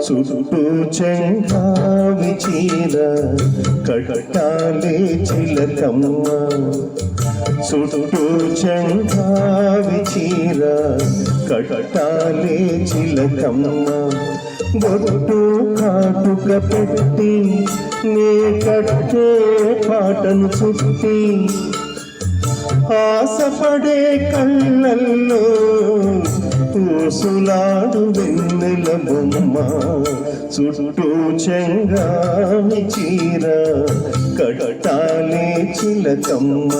చుట్టూ చెంగావి చీర కట్టాలి చిలకమ్మ, చుట్టూ చెంగావి చీర కట్టాలి చిలకమ్మ, బొట్టు కాటుక పెట్టి నీ కట్టే పాటను చుట్టి ఆశపడే కళ్ళల్లో పూసులాడు వెన్నెల బొమ్మ, చుట్టూ చెంగావి చీర కట్టాలి చిలకమ్మ.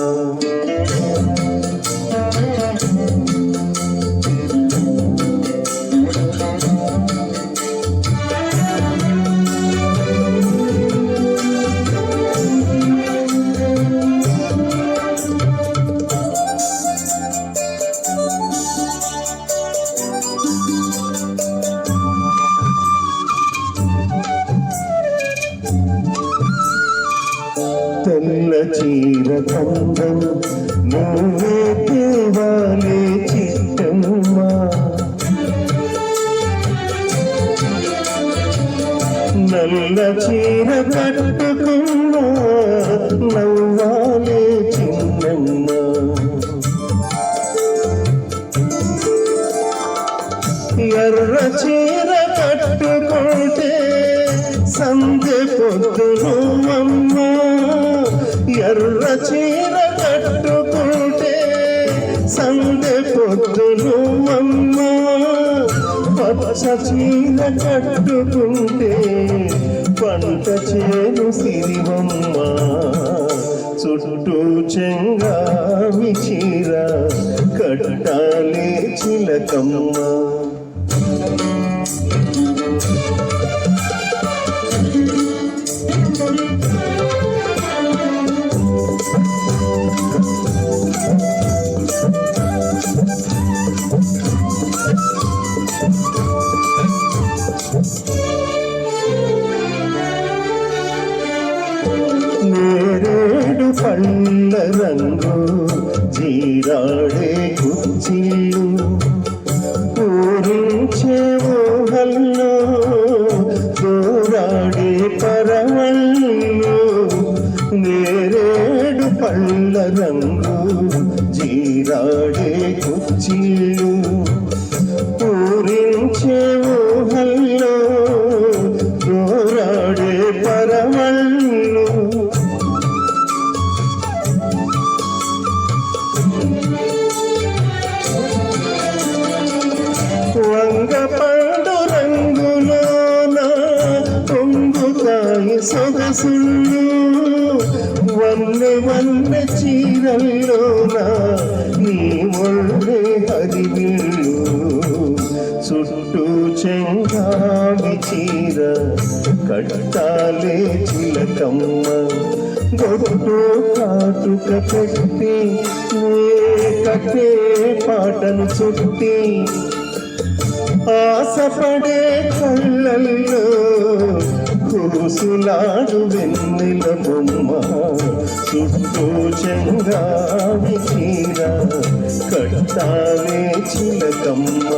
తెల్ల చీర కందం నువ్వే తేవాలే చిట్టమ్మ, నల్ల చీర కట్టుకున్నా నవ్వాలే చిన్నమ్మ, ఎర్ర చీర కట్టుకుంటే సంధ్య పొద్దును అమ్మ, ఎర్ర చీర కట్టుకుంటే సంధ్య పొద్దును అమ్మ, పచ్చ చీర కట్టుకుంటే పంట చేను సిరివమ్మ, చుట్టూ చెంగావి చీర కట్టాలి చిలకమ్మ. నేరేడు పళ్ళ రంగు జీరాడే కుచ్చిళ్ళు పూరించే ఊహల్లో దూరాడే పరవళ్ళు, నేరేడు పళ్ళ రంగు జీరాడే కుచ్చిళ్ళు పూరించే ఊహల్లో దూరాడే పరవళ్ళు, వంగపండు రంగులోన పొంగుతాయి సొగసుళ్ళు, వన్నె వన్నె చీరల్లోన నీ ఒళ్ళే హరివిల్లు, చుట్టూ చెంగావి చీర కట్టాలే చిలకమ్మ, బొట్టు కాటుక పెట్టి కట్టే పాటను చుట్టి ఆశపడే కళ్ళల్లో కూసులాడు వెన్నెల బొమ్మ, చుట్టూ చెంగావి చీర కట్టాలి చిలకమ్మ.